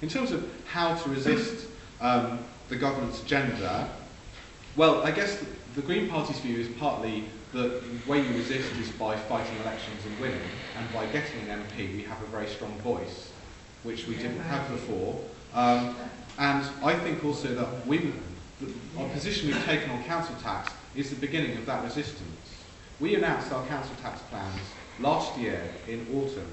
In terms of how to resist the government's agenda, well, I guess the Green Party's view is partly that the way you resist is by fighting elections and winning, and by getting an MP we have a very strong voice, which we didn't have before. And I think also that our position we've taken on council tax is the beginning of that resistance. We announced our council tax plans last year in autumn,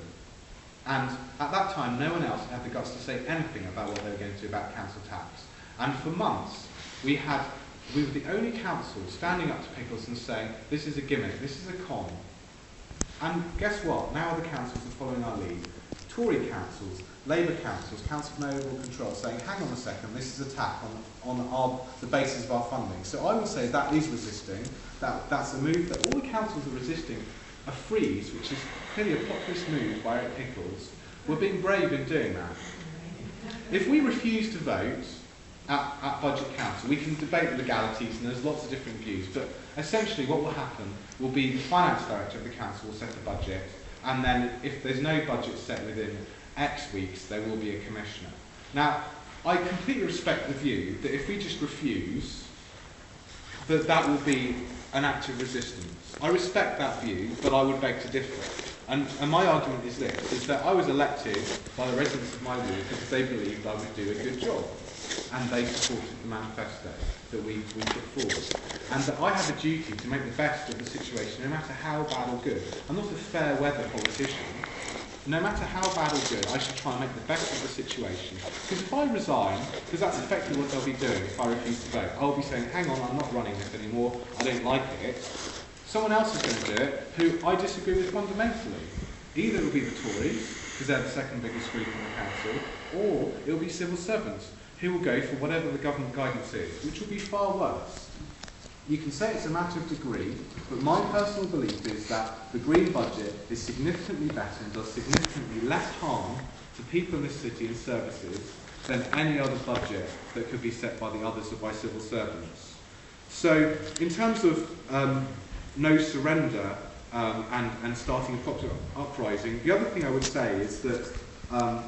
and at that time no one else had the guts to say anything about what they were going to do about council tax. And for months we were the only council standing up to Pickles and saying, this is a gimmick, this is a con. And guess what? Now other councils are following our lead. Tory councils, Labour councils, Council for Nodal Control, saying, hang on a second, this is attack on the basis of our funding. So I would say that is resisting. That's a move that all the councils are resisting. A freeze, which is clearly a populist move by Eric Pickles. We're being brave in doing that. If we refuse to vote at Budget Council, we can debate the legalities, and there's lots of different views, but essentially what will happen will be the finance director of the council will set a budget, and then if there's no budget set within X weeks, there will be a commissioner. Now, I completely respect the view that if we just refuse, that will be an act of resistance. I respect that view, but I would beg to differ. And my argument is this, is that I was elected by the residents of my ward because they believed I would do a good job. And they supported the manifesto that we put forward. And that I have a duty to make the best of the situation, no matter how bad or good. I'm not a fair weather politician. No matter how bad or good, I should try and make the best of the situation. Because if I resign, because that's effectively what they'll be doing if I refuse to vote, I'll be saying, hang on, I'm not running this anymore, I don't like it. Someone else is going to do it who I disagree with fundamentally. Either it will be the Tories, because they're the second biggest group in the council, or it will be civil servants, who will go for whatever the government guidance is, which will be far worse. You can say it's a matter of degree, but my personal belief is that the Green budget is significantly better and does significantly less harm to people in this city and services than any other budget that could be set by the others or by civil servants. So, in terms of no surrender and starting a popular uprising, the other thing I would say is that,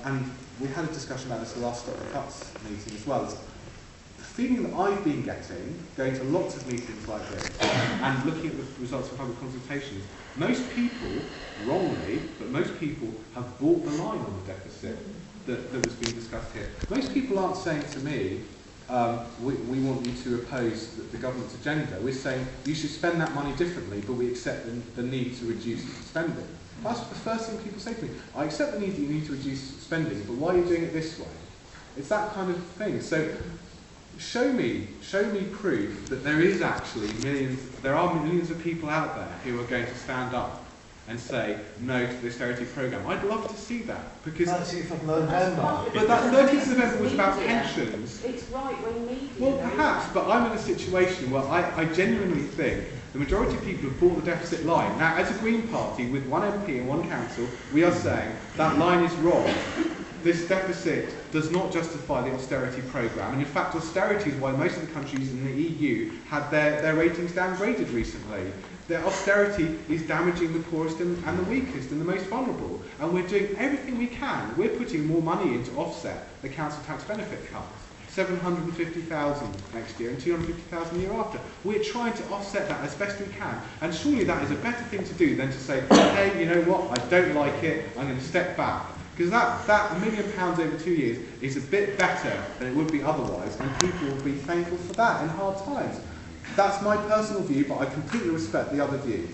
and we had a discussion about this at the last Stop the Cuts meeting as well, is the feeling that I've been getting, going to lots of meetings like this, and looking at the results of public consultations, most people, wrongly, but most people have bought the line on the deficit that was being discussed here. Most people aren't saying to me, we want you to oppose the government's agenda. We're saying you should spend that money differently, but we accept the need to reduce spending. That's the first thing people say to me. I accept the need that you need to reduce spending, but why are you doing it this way? It's that kind of thing. So show me proof that there is actually there are millions of people out there who are going to stand up and say no to the austerity programme. I'd love to see that, because but that 30th of November was about pensions. It's right when media. Well, perhaps, but I'm in a situation where I genuinely think the majority of people have bought the deficit line. Now, as a Green Party with one MP and one council, we are saying that line is wrong. This deficit does not justify the austerity programme, and in fact austerity is why most of the countries in the EU had their ratings downgraded recently. The austerity is damaging the poorest and the weakest and the most vulnerable, and we're doing everything we can. We're putting more money in to offset the council tax benefit cuts. 750,000 next year and 250,000 the year after. We're trying to offset that as best we can, and surely that is a better thing to do than to say, hey, you know what, I don't like it, I'm going to step back. Because that £1 million over 2 years is a bit better than it would be otherwise, and people will be thankful for that in hard times. That's my personal view, but I completely respect the other view.